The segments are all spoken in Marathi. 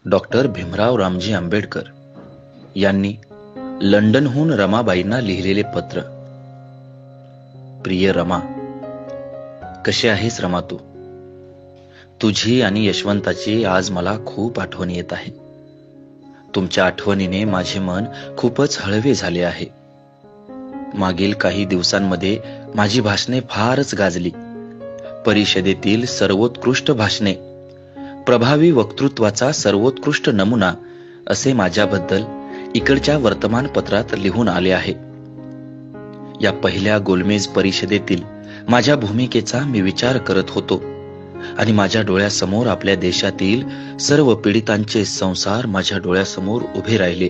डॉक्टर भीमराव रामजी आंबेडकर यांनी लंडनहून रमाबाईंना लिहिलेले पत्र. प्रिय रमा, कशी आहेस रमा तू? तुझी आणि यशवंताची आज मला खूप आठवण येत आहे. तुमच्या आठवणीने माझे मन खूपच हळवे झाले आहे. मागील काही दिवसांमध्ये माझी भाषणे फारच गाजली. परिषदेतील सर्वोत्कृष्ट भाषणे, प्रभावी वक्तृत्वाचा सर्वोत्कृष्ट नमुना असे माझ्याबद्दल इकडच्या वर्तमानपत्रात लिहून आले आहे. या पहिल्या गोलमेज परिषदेतील माझ्या भूमिकेचा मी विचार करत होतो आणि माझ्या डोळ्यासमोर आपल्या देशातील सर्व पीडितांचे संसार माझ्या डोळ्यासमोर उभे राहिले.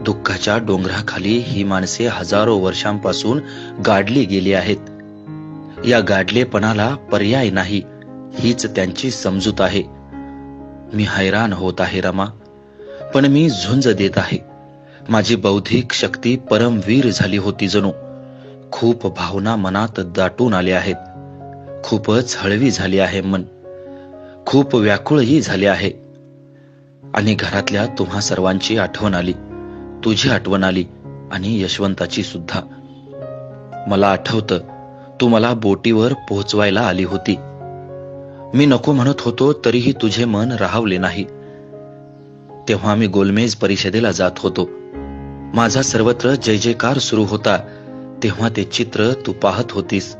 दुःखाच्या डोंगराखाली ही माणसे हजारो वर्षांपासून गाडली गेली आहेत. या गाडलेपणाला पर्याय नाही, हीच त्यांची समजूत आहे. मी हैराण होत आहे रमा, पण मी झुंज देत आहे. माझी बौद्धिक शक्ती परमवीर झाली होती जणू. खूप भावना मनात दाटून आल्या आहेत. खूपच हळवी झाली आहे मन. खूप व्याकुळही झाले आहे. आणि घरातल्या तुम्हा सर्वांची आठवण आली, तुझी आठवण आली आणि यशवंताची सुद्धा. मला आठवतं, तू मला बोटीवर पोहोचवायला आली होती. मी नको म्हणत होतो तरीही तुझे मन राहावले नाही. तेव्हा मी गोलमेज परिषदेला जात होतो. माझा सर्वत्र जय जयकार सुरू होता. तेव्हा ते चित्र तू पाहत होतीस.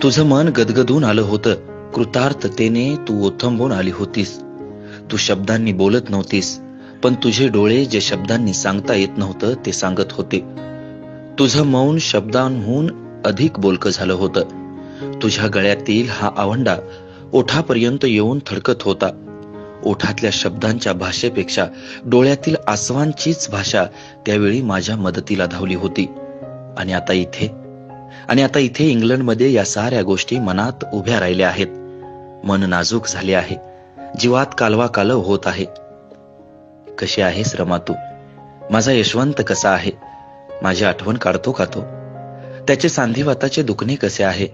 तुझं मन गदगदून आलं होतं. कृतार्थतेने तू ओथंबून आली होतीस. तू शब्दांनी बोलत नव्हतीस, पण तुझे डोळे जे शब्दांनी सांगता येत नव्हतं ते सांगत होते. तुझं मौन शब्दांहून अधिक बोलकं झालं होतं. तुझ्या गळ्यातील हा आवंडा ओठापर्यंत येऊन थडकत होता. ओठातल्या शब्दांच्या भाषेपेक्षा डोळ्यातील आसवांचीच भाषा त्यावेळी माझ्या मदतीला धावली होती. आणि आता इथे इंग्लंडमध्ये या साऱ्या गोष्टी मनात उभ्या राहिल्या आहेत. मन नाजूक झाले आहे. जीवात कालवा कालव होत आहे. कशी आहेस रमा तू? माझा यशवंत कसा आहे? माझी आठवण काढतो का तो? त्याचे सांधिवाताचे दुखणे कसे आहे?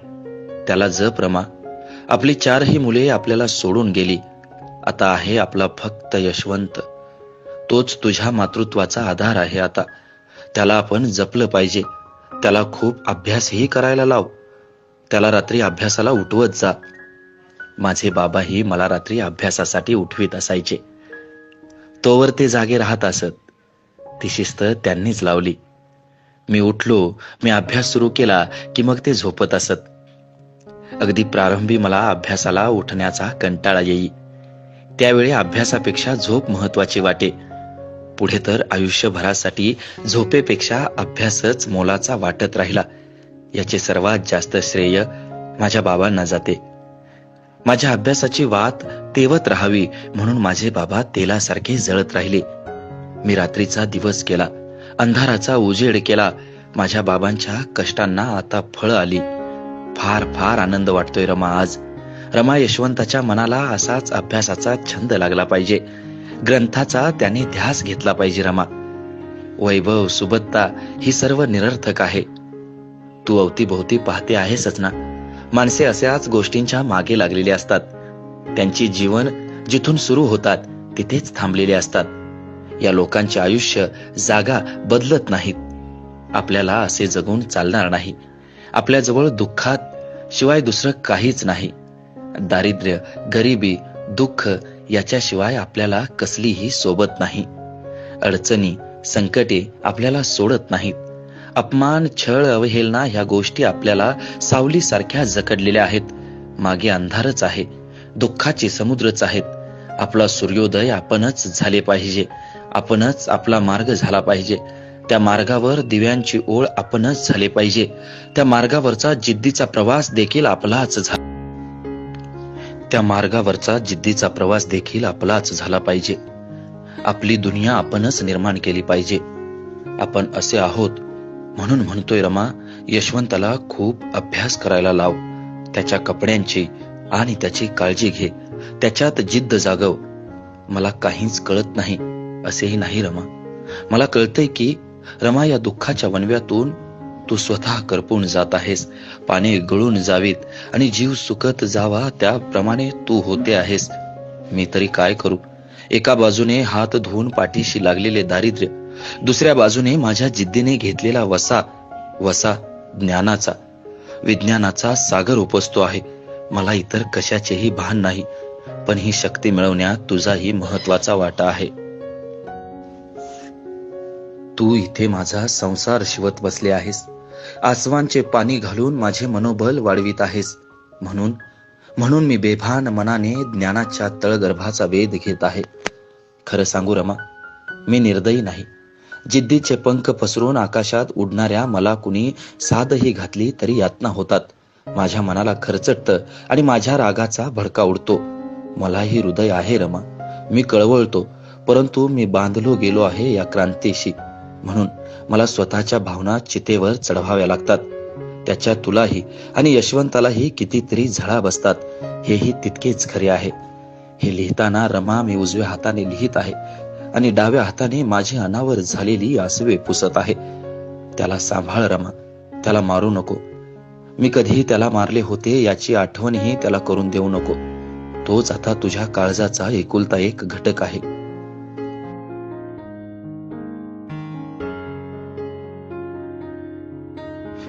त्याला जप रमा. आपली 4ही मुले आपल्याला सोडून गेली. आता आहे आपला फक्त यशवंत. तोच तुझ्या मातृत्वाचा आधार आहे. आता त्याला आपण जपलं पाहिजे. त्याला खूप अभ्यासही करायला लाव. त्याला रात्री अभ्यासाला उठवत जा. माझे बाबाही मला रात्री अभ्यासासाठी उठवीत असायचे. तोवर ते जागे राहत असत. ती शिस्त त्यांनीच लावली. मी उठलो, मी अभ्यास सुरू केला की मग ते झोपत असत. अगदी प्रारंभी मला अभ्यासाला उठण्याचा कंटाळा येई. त्यावेळी अभ्यासापेक्षा झोप महत्वाची वाटे. पुढे तर आयुष्यभरासाठी झोपेपेक्षा अभ्यासच मोलाचा वाटत राहिला. याचे सर्वात जास्त श्रेय माझ्या बाबांना जाते. माझ्या अभ्यासाची वात तेवत राहावी म्हणून माझे बाबा तेलासारखे जळत राहिले. मी रात्रीचा दिवस केला, अंधाराचा उजेड केला. माझ्या बाबांच्या कष्टांना आता फळ आली. फार फार आनंद वाटतोय रमा आज. रमा, यशवंताच्या मनाला असाच अभ्यासाचा छंद लागला पाहिजे. ग्रंथाचा त्याने ध्यास घेतला पाहिजे रमा. वैभव, सुबत्ता ही सर्व निरर्थक आहे. तू अवतीभोवती पाहते आहेसच ना. माणसे अशाच गोष्टींच्या मागे लागलेली असतात. त्यांची जीवन जिथून सुरू होतात तिथेच थांबलेले असतात. या लोकांचे आयुष्य जागा बदलत नाहीत. आपल्याला असे जगून चालणार नाही. आपल्याजवळ दुःखात शिवाय दुसरं काहीच नाही. दारिद्र्य, गरिबी, दुःख याच्याशिवाय आपल्याला कसलीही सोबत नाही. अडचणी, संकटे आपल्याला सोडत नाहीत. अपमान, छळ, अवहेलना ह्या गोष्टी आपल्याला सावलीसारख्या जखडलेल्या आहेत. मागे अंधारच आहे. दुःखाचे समुद्रच आहेत. आपला सूर्योदय आपणच झाले पाहिजे. आपणच आपला मार्ग झाला पाहिजे. त्या मार्गावर दिव्यांची ओळ आपणच झाले पाहिजे. त्या मार्गावरचा जिद्दीचा प्रवास देखील आपलाच झाला पाहिजे. आपली दुनिया आपणच निर्माण केली पाहिजे. आपण असे आहोत म्हणून म्हणतोय रमा, यशवंताला खूप अभ्यास करायला लाव. त्याच्या कपड्यांची आणि त्याची काळजी घे. त्याच्यात जिद्द जागव. मला काहीच कळत नाही असेही नाही रमा. मला कळतंय की रमा, या दुःखाच्या वणव्यातून तू स्वतः करपून जात आहेस. पाने गळून जावीत आणि जीव सुकत जावा त्याप्रमाणे तू होते आहेस. मी तरी काय करू? एका बाजूने हात धुवून पाठीशी लागलेले दारिद्र्य, दुसऱ्या बाजूने माझ्या जिद्दीने घेतलेला वसा वसा ज्ञानाचा, विज्ञानाचा सागर उपसतो आहे. मला इतर कशाचेही भान नाही, पण ही शक्ती मिळवण्यात तुझाही महत्वाचा वाटा आहे. तू इथे माझा संसार शिवत बसले आहेस, आसवांचे पाणी घालून माझे मनोबल वाढवित आहेस. म्हणून मी बेभान मनाने ज्ञानाच्या तळगर्भाचा वेध घेत आहे. खरं सांगू रमा, मी निर्दयी नाही. जिद्दीचे पंख पसरून आकाशात उडणाऱ्या मला कुणी सादही घातली तरी यातना होतात. माझ्या मनाला खरचटतं आणि माझ्या रागाचा भडका उडतो. मलाही हृदय आहे रमा, मी कळवळतो, परंतु मी बांधलो गेलो आहे या क्रांतीशी. म्हणून मला स्वतःच्या भावना चितेवर चढवाव्या लागतात. त्याच्या तुलाही आणि यशवंतालाही कितीतरी झळा बसतात, हेही तितकेच खरे आहे. हे लिहिताना रमा मी उजव्या हाताने लिहित आहे आणि डाव्या हाताने माझी अनावर झालेली आसवे पुसत आहे. त्याला सांभाळ रमा, त्याला मारू नको. मी कधी त्याला मारले होते याची आठवणही त्याला करून देऊ नको. तोच आता तुझ्या काळजाचा एकुलता एक घटक आहे.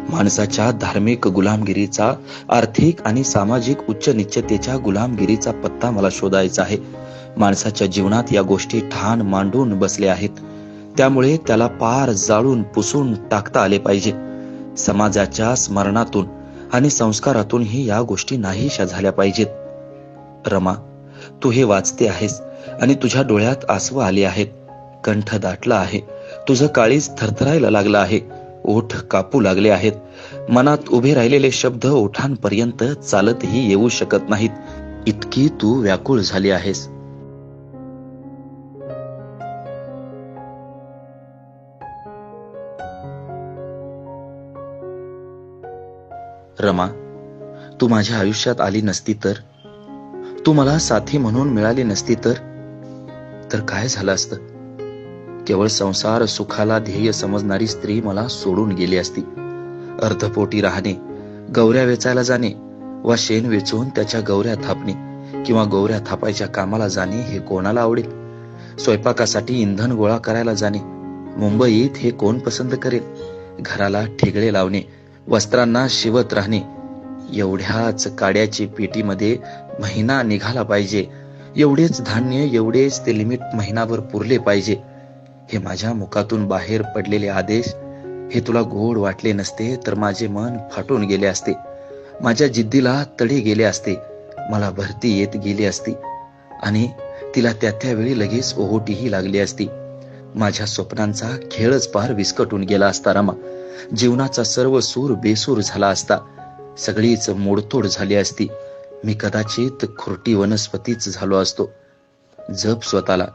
माणसाच्या धार्मिक गुलामगिरीचा, आर्थिक आणि सामाजिक उच्च निश्चतेच्या गुलामगिरीचा पत्ता मला शोधायचा आहे. माणसाच्या जीवनात या गोष्टी ठाण मांडून बसल्या आहेत, त्यामुळे त्याला पार जाळून पुसून टाकता आले पाहिजे. समाजाच्या स्मरणातून आणि संस्कारातूनही या गोष्टी नाहीशा झाल्या पाहिजेत. रमा, तू हे वाचते आहेस आणि तुझ्या डोळ्यात आसव आले आहेत, कंठ दाटला आहे, तुझं काळीज थरथरायला लागलं आहे, ओठ कापू लागले आहेत. मनात उभे राहिलेले शब्द ओठांपर्यंत चालतही येऊ शकत नाहीत, इतकी तू व्याकुळ झाली आहेस. रमा, तू माझ्या आयुष्यात आली नसती तर, तू मला साथी म्हणून मिळाली नसती तर काय झालं असतं? केवळ संसार सुखाला ध्येय समजणारी स्त्री मला सोडून गेली असती. अर्धपोटी राहणे, गौऱ्या वेचायला जाणे वा शेण वेचून त्याच्या गौऱ्या थापणे किंवा गौऱ्या थापायच्या कामाला जाणे हे कोणाला आवडेल? स्वयंपाकासाठी इंधन गोळा करायला जाणे मुंबईत हे कोण पसंत करेल? घराला ठिगळे लावणे, वस्त्रांना शिवत राहणे, एवढ्याच काड्याची पेटीमध्ये महिना निघाला पाहिजे, एवढेच धान्य, एवढेच ते लिमिट महिनाभर पुरले पाहिजे, हे माझ्या मुखातून बाहेर पडलेले आदेश हे तुला गोड वाटले नसते तर माझे मन फाटून गेले असते. माझ्या जिद्दीला तडे गेले असते, मला भरती येत गेली असती आणि तिला त्यावेळी लगेच ओहोटीही लागली असती. माझ्या स्वप्नांचा खेळच पार विस्कटून गेला असता रमा. जीवनाचा सर्व सूर बेसूर झाला असता, सगळीच मोडतोड झाली असती. मी कदाचित खुरटी वनस्पतीच झालो असतो. जप स्वतःला,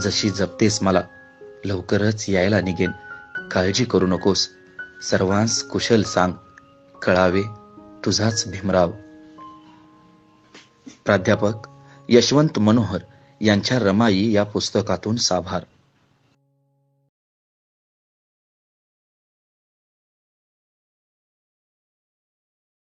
जशी जपतेस मला. लवकरच यायला निघेन, काळजी करू नकोस. सर्वांस कुशल सांग. कळावे, तुझाच भीमराव. प्राध्यापक यशवंत मनोहर यांच्या रमाई या पुस्तकातून साभार.